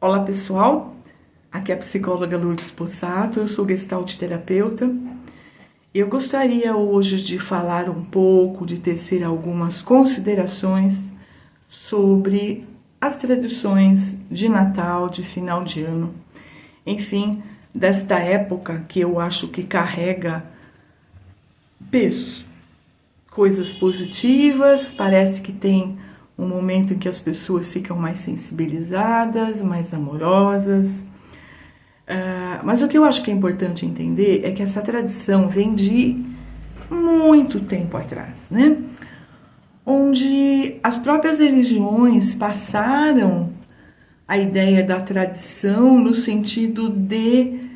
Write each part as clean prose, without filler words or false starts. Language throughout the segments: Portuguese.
Olá pessoal, aqui é a psicóloga Lourdes Possato, eu sou gestalt terapeuta. Eu gostaria hoje de falar um pouco, de tecer algumas considerações sobre as tradições de Natal, de final de ano, enfim, desta época que eu acho que carrega pesos, coisas positivas, parece que tem um momento em que as pessoas ficam mais sensibilizadas, mais amorosas. Mas o que eu acho que é importante entender é que essa tradição vem de muito tempo atrás, né? Onde as próprias religiões passaram a ideia da tradição no sentido de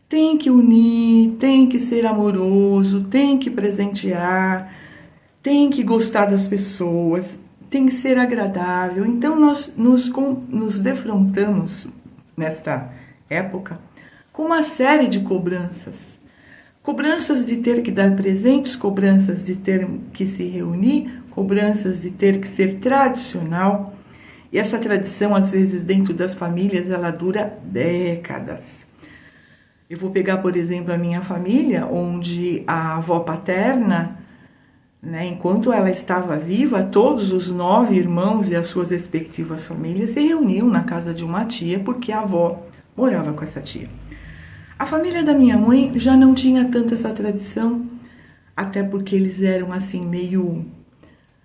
tem que unir, tem que ser amoroso, tem que presentear, tem que gostar das pessoas, tem que ser agradável. Então nós nos defrontamos nesta época com uma série de cobranças. Cobranças de ter que dar presentes, cobranças de ter que se reunir, cobranças de ter que ser tradicional. E essa tradição, às vezes, dentro das famílias, ela dura décadas. Eu vou pegar, por exemplo, a minha família, onde a avó paterna, enquanto ela estava viva, todos os 9 irmãos e as suas respectivas famílias se reuniam na casa de uma tia, porque a avó morava com essa tia. A família da minha mãe já não tinha tanta essa tradição, até porque eles eram assim meio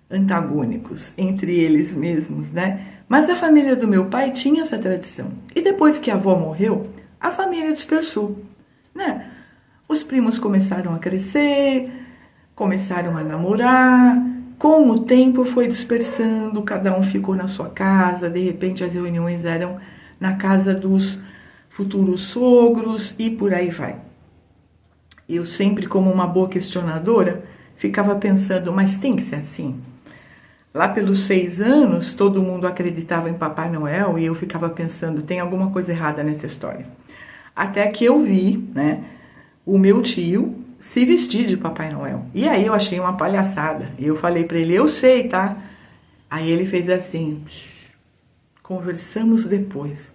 antagônicos entre eles mesmos, né? Mas a família do meu pai tinha essa tradição. E depois que a avó morreu, a família dispersou, né? Os primos começaram a crescer, começaram a namorar, com o tempo foi dispersando, cada um ficou na sua casa, de repente as reuniões eram na casa dos futuros sogros e por aí vai. Eu sempre, como uma boa questionadora, ficava pensando, mas tem que ser assim? Lá pelos 6 anos, todo mundo acreditava em Papai Noel e eu ficava pensando, tem alguma coisa errada nessa história. Até que eu vi, o meu tio se vestir de Papai Noel. E aí eu achei uma palhaçada. E eu falei para ele, eu sei, tá? Aí ele fez assim, conversamos depois.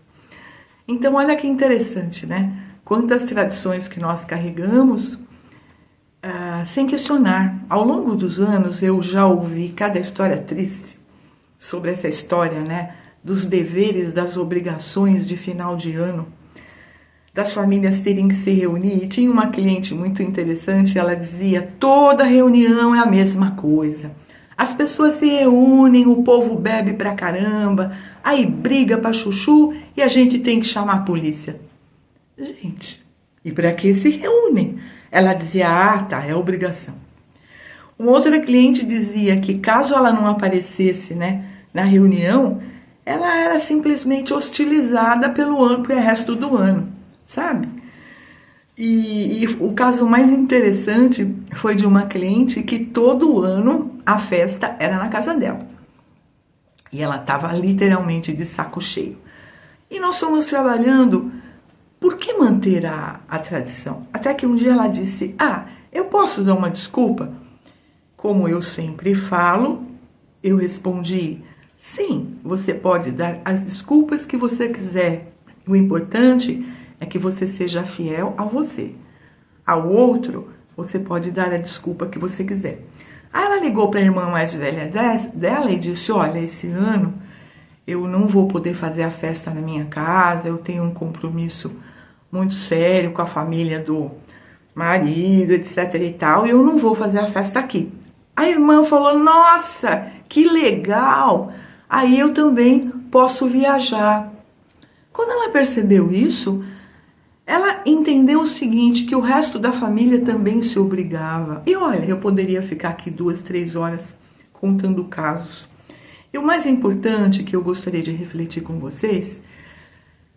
Então olha que interessante, né? Quantas tradições que nós carregamos sem questionar. Ao longo dos anos eu já ouvi cada história triste sobre essa história, dos deveres, das obrigações de final de ano, das famílias terem que se reunir. E tinha uma cliente muito interessante, ela dizia, toda reunião é a mesma coisa. As pessoas se reúnem, o povo bebe pra caramba, aí briga pra chuchu e a gente tem que chamar a polícia. Gente, e pra que se reúnem? Ela dizia, tá, é obrigação. Uma outra cliente dizia que caso ela não aparecesse, na reunião, ela era simplesmente hostilizada pelo resto do ano, sabe? E o caso mais interessante foi de uma cliente que todo ano a festa era na casa dela. E ela estava literalmente de saco cheio. E nós fomos trabalhando, por que manter a tradição? Até que um dia ela disse, eu posso dar uma desculpa? Como eu sempre falo, eu respondi, sim, você pode dar as desculpas que você quiser. O importante é que você seja fiel a você. Ao outro, você pode dar a desculpa que você quiser. Aí ela ligou para a irmã mais velha dela e disse, olha, esse ano eu não vou poder fazer a festa na minha casa, eu tenho um compromisso muito sério com a família do marido, etc e tal, e eu não vou fazer a festa aqui. A irmã falou, nossa, que legal, aí eu também posso viajar. Quando ela percebeu isso, ela entendeu o seguinte, que o resto da família também se obrigava. E olha, eu poderia ficar aqui 2, 3 horas contando casos. E o mais importante que eu gostaria de refletir com vocês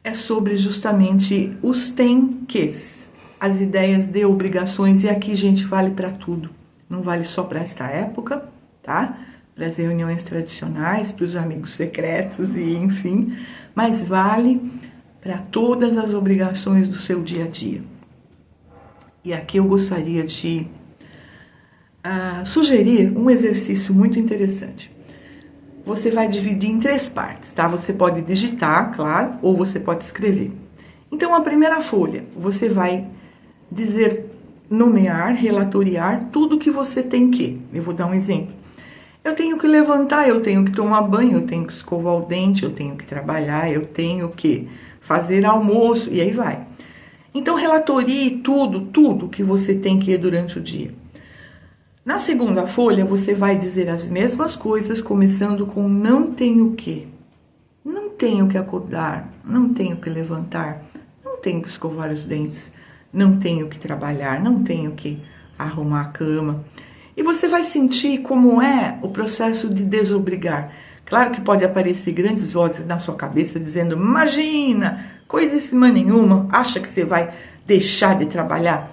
é sobre justamente os tem ques, as ideias de obrigações. E aqui, gente, vale para tudo. Não vale só para esta época, tá? Para as reuniões tradicionais, para os amigos secretos e enfim, mas vale para todas as obrigações do seu dia a dia. E aqui eu gostaria de sugerir um exercício muito interessante. você vai dividir em 3 partes, tá? Você pode digitar, claro, ou você pode escrever. Então, a primeira folha, você vai dizer, nomear, relatoriar tudo que você tem que. Eu vou dar um exemplo. Eu tenho que levantar, eu tenho que tomar banho, eu tenho que escovar o dente, eu tenho que trabalhar, eu tenho que fazer almoço, e aí vai. Então, relatorie tudo que você tem que ir durante o dia. Na segunda folha, você vai dizer as mesmas coisas, começando com não tenho que. Não tenho que acordar, não tenho que levantar, não tenho que escovar os dentes, não tenho que trabalhar, não tenho que arrumar a cama. E você vai sentir como é o processo de desobrigar. Claro que pode aparecer grandes vozes na sua cabeça dizendo, imagina, coisíssima nenhuma, acha que você vai deixar de trabalhar?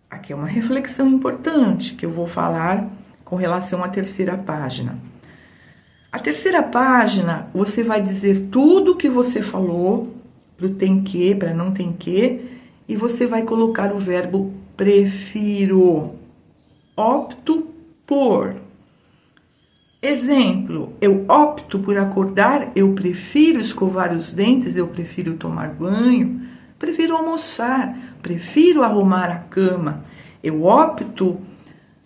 Aqui é uma reflexão importante que eu vou falar com relação à terceira página. A terceira página, você vai dizer tudo o que você falou, para o tem que, para não tem que, e você vai colocar o verbo prefiro. Opto por. Exemplo, eu opto por acordar, eu prefiro escovar os dentes, eu prefiro tomar banho, prefiro almoçar, prefiro arrumar a cama. Eu opto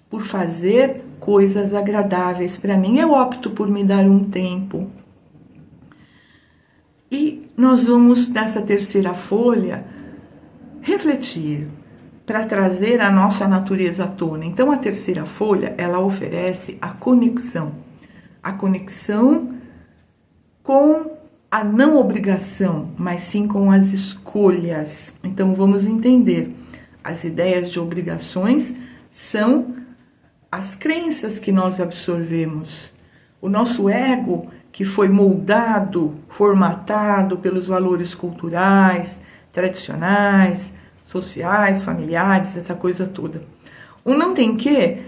por fazer coisas agradáveis para mim, eu opto por me dar um tempo. E nós vamos, nessa terceira folha, refletir para trazer a nossa natureza à tona. Então, a terceira folha, ela oferece a conexão com a não obrigação, mas sim com as escolhas. Então, vamos entender. As ideias de obrigações são as crenças que nós absorvemos. O nosso ego, que foi moldado, formatado pelos valores culturais, tradicionais, sociais, familiares, essa coisa toda. O não tem que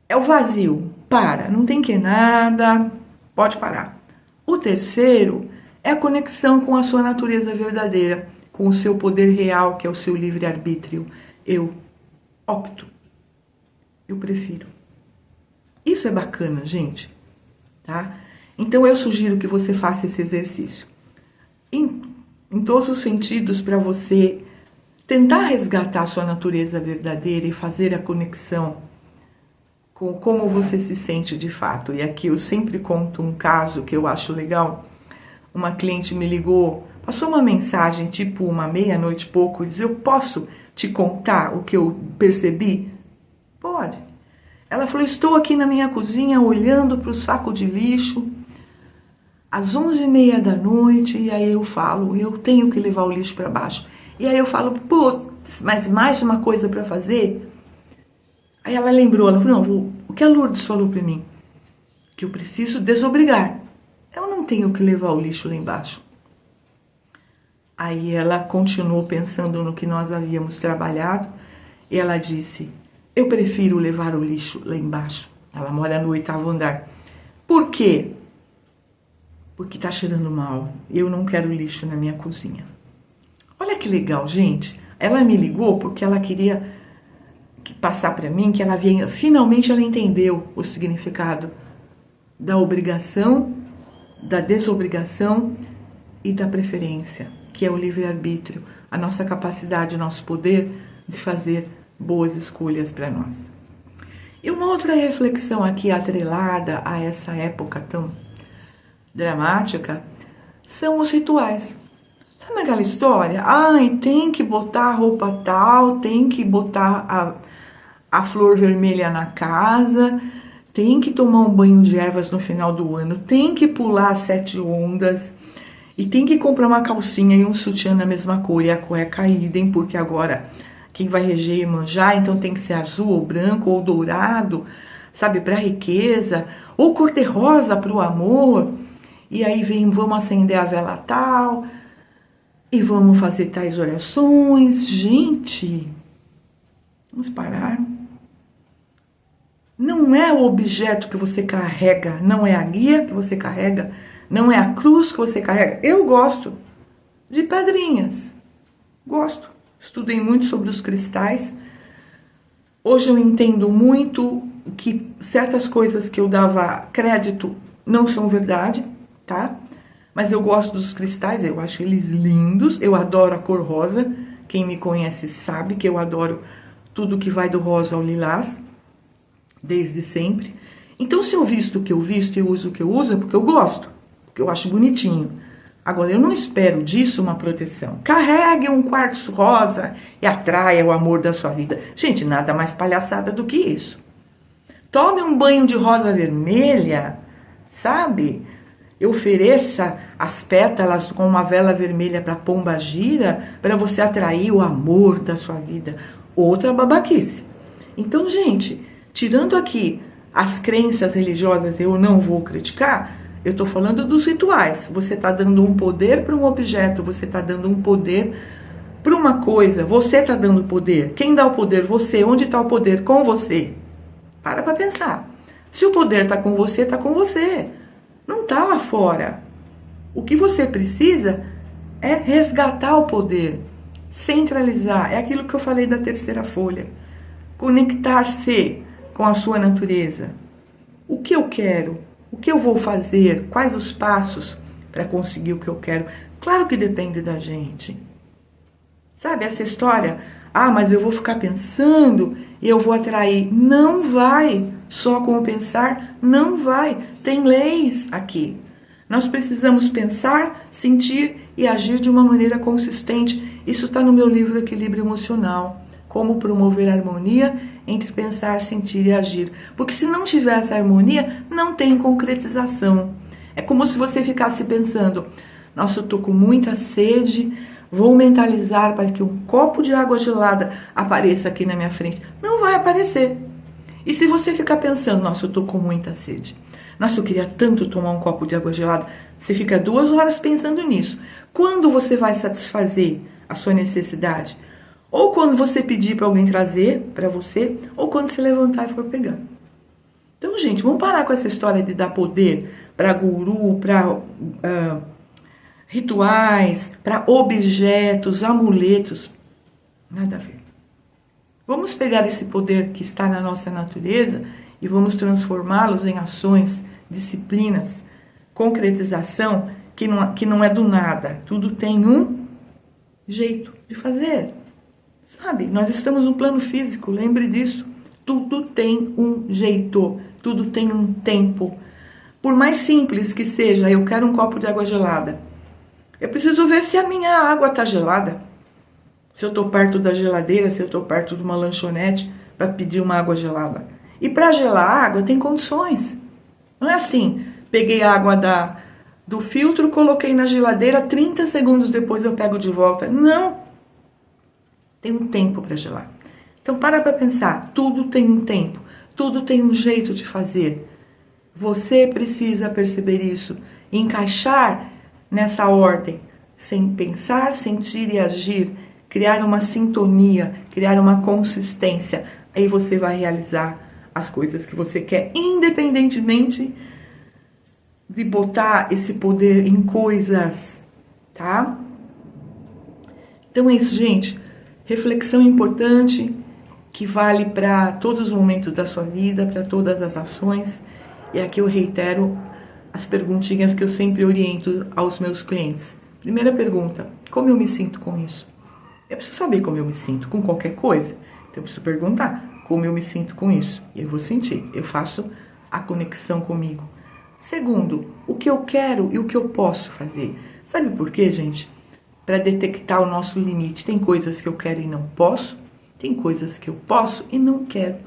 é o vazio. Para, não tem que nada, pode parar. O terceiro é a conexão com a sua natureza verdadeira, com o seu poder real, que é o seu livre-arbítrio. Eu opto. Eu prefiro. Isso é bacana, gente, tá? Então, eu sugiro que você faça esse exercício. Em todos os sentidos, para você tentar resgatar a sua natureza verdadeira e fazer a conexão com como você se sente de fato. E aqui eu sempre conto um caso que eu acho legal. Uma cliente me ligou, passou uma mensagem, tipo uma meia-noite e pouco, e diz, eu posso te contar o que eu percebi? Pode. Ela falou, estou aqui na minha cozinha olhando para o saco de lixo, às 11h30 da noite, e aí eu falo, eu tenho que levar o lixo para baixo. E aí eu falo, putz, mas mais uma coisa para fazer? Aí ela lembrou, ela falou, não, o que a Lourdes falou para mim? Que eu preciso desobrigar. Eu não tenho que levar o lixo lá embaixo. Aí ela continuou pensando no que nós havíamos trabalhado, e ela disse, eu prefiro levar o lixo lá embaixo. Ela mora no 8º andar. Por quê? Porque tá cheirando mal. Eu não quero lixo na minha cozinha. Olha que legal, gente. Ela me ligou porque ela queria passar para mim que ela havia, finalmente ela entendeu o significado da obrigação, da desobrigação e da preferência, que é o livre-arbítrio, a nossa capacidade, o nosso poder de fazer boas escolhas para nós. E uma outra reflexão aqui atrelada a essa época tão dramática são os rituais. Sabe aquela história? Ai, tem que botar a roupa tal, tem que botar a flor vermelha na casa, tem que tomar um banho de ervas no final do ano, tem que pular 7 ondas e tem que comprar uma calcinha e um sutiã na mesma cor e a cueca idem, porque agora quem vai reger e manjar, então tem que ser azul ou branco ou dourado, sabe, para riqueza, ou cor-de-rosa para o amor. E aí vamos acender a vela tal e vamos fazer tais orações. Gente, vamos parar. Não é o objeto que você carrega, não é a guia que você carrega, não é a cruz que você carrega. Eu gosto de pedrinhas, gosto. Estudei muito sobre os cristais. Hoje eu entendo muito que certas coisas que eu dava crédito não são verdade, tá? Mas eu gosto dos cristais, eu acho eles lindos, eu adoro a cor rosa. Quem me conhece sabe que eu adoro tudo que vai do rosa ao lilás, desde sempre. Então, se eu visto o que eu visto e uso o que eu uso, é porque eu gosto, porque eu acho bonitinho. Agora, eu não espero disso uma proteção. Carregue um quartzo rosa e atraia o amor da sua vida. Gente, nada mais palhaçada do que isso. Tome um banho de rosa vermelha, sabe? Ofereça as pétalas com uma vela vermelha para pombagira, para você atrair o amor da sua vida. Outra babaquice. Então, gente, tirando aqui as crenças religiosas, eu não vou criticar, eu estou falando dos rituais. Você está dando um poder para um objeto, você está dando um poder para uma coisa, você está dando poder. Quem dá o poder? Você. Onde está o poder? Com você. Para pensar. Se o poder está com você, está com você. Não está lá fora. O que você precisa é resgatar o poder, centralizar. É aquilo que eu falei da terceira folha. Conectar-se com a sua natureza. O que eu quero? O que eu vou fazer? Quais os passos para conseguir o que eu quero? Claro que depende da gente. Sabe essa história? Ah, mas eu vou ficar pensando e eu vou atrair. Não vai. Só com o pensar, não vai. Tem leis aqui. Nós precisamos pensar, sentir e agir de uma maneira consistente. Isso está no meu livro Equilíbrio Emocional. Como promover a harmonia entre pensar, sentir e agir. Porque se não tiver essa harmonia, não tem concretização. É como se você ficasse pensando, nossa, eu estou com muita sede, vou mentalizar para que um copo de água gelada apareça aqui na minha frente. Não vai aparecer. E se você ficar pensando, nossa, eu estou com muita sede. Nossa, eu queria tanto tomar um copo de água gelada. Você fica 2 horas pensando nisso. Quando você vai satisfazer a sua necessidade? Ou quando você pedir para alguém trazer para você, ou quando se levantar e for pegar. Então, gente, vamos parar com essa história de dar poder para guru, para rituais, para objetos, amuletos. Nada a ver. Vamos pegar esse poder que está na nossa natureza e vamos transformá-los em ações, disciplinas, concretização, que não é do nada. Tudo tem um jeito de fazer. Sabe, nós estamos no plano físico, lembre disso. Tudo tem um jeito, tudo tem um tempo. Por mais simples que seja, eu quero um copo de água gelada. Eu preciso ver se a minha água está gelada. Se eu estou perto da geladeira, se eu estou perto de uma lanchonete para pedir uma água gelada. E para gelar a água tem condições. Não é assim, peguei a água do filtro, coloquei na geladeira, 30 segundos depois eu pego de volta. Não. Tem um tempo para gelar. Então para pensar, tudo tem um tempo, tudo tem um jeito de fazer. Você precisa perceber isso, encaixar nessa ordem, sem pensar, sentir e agir, criar uma sintonia, criar uma consistência. Aí você vai realizar as coisas que você quer, independentemente de botar esse poder em coisas, tá? Então é isso, gente. Reflexão importante, que vale para todos os momentos da sua vida, para todas as ações. E aqui eu reitero as perguntinhas que eu sempre oriento aos meus clientes. Primeira pergunta, como eu me sinto com isso? Eu preciso saber como eu me sinto com qualquer coisa. Então eu preciso perguntar como eu me sinto com isso. E eu vou sentir, eu faço a conexão comigo. Segundo, o que eu quero e o que eu posso fazer. Sabe por quê, gente? Para detectar o nosso limite. Tem coisas que eu quero e não posso. Tem coisas que eu posso e não quero.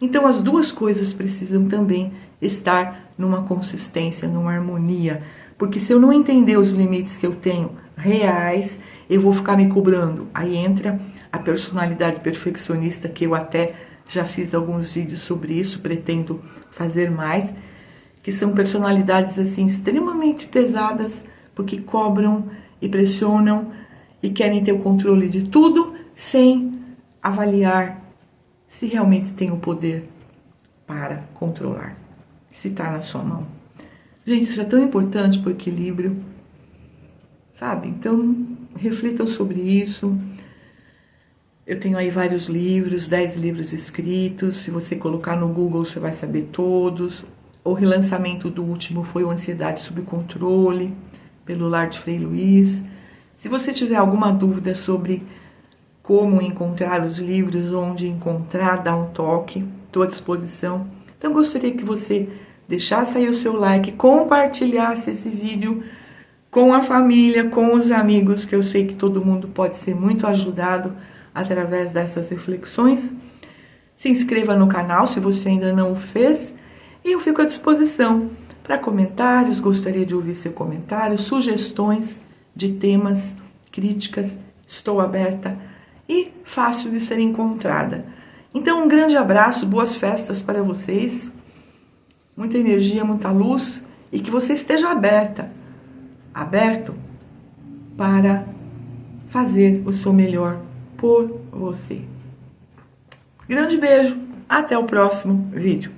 Então as duas coisas precisam também estar numa consistência, numa harmonia. Porque se eu não entender os limites que eu tenho reais, eu vou ficar me cobrando. Aí entra a personalidade perfeccionista, que eu até já fiz alguns vídeos sobre isso, pretendo fazer mais, que são personalidades assim extremamente pesadas, porque cobram e pressionam e querem ter o controle de tudo sem avaliar se realmente tem o poder para controlar, se está na sua mão. Gente, isso é tão importante para o equilíbrio, sabe? Então, reflitam sobre isso. Eu tenho aí vários livros, 10 livros escritos. Se você colocar no Google, você vai saber todos. O relançamento do último foi o Ansiedade Sob Controle, pelo Lar de Frei Luiz. Se você tiver alguma dúvida sobre como encontrar os livros, onde encontrar, dá um toque, estou à disposição. Então, gostaria que você deixasse aí o seu like, compartilhasse esse vídeo com a família, com os amigos, que eu sei que todo mundo pode ser muito ajudado através dessas reflexões. Se inscreva no canal se você ainda não o fez. E eu fico à disposição para comentários, gostaria de ouvir seu comentário, sugestões de temas, críticas. Estou aberta e fácil de ser encontrada. Então, um grande abraço, boas festas para vocês, muita energia, muita luz, e que você esteja aberto para fazer o seu melhor por você. Grande beijo, até o próximo vídeo.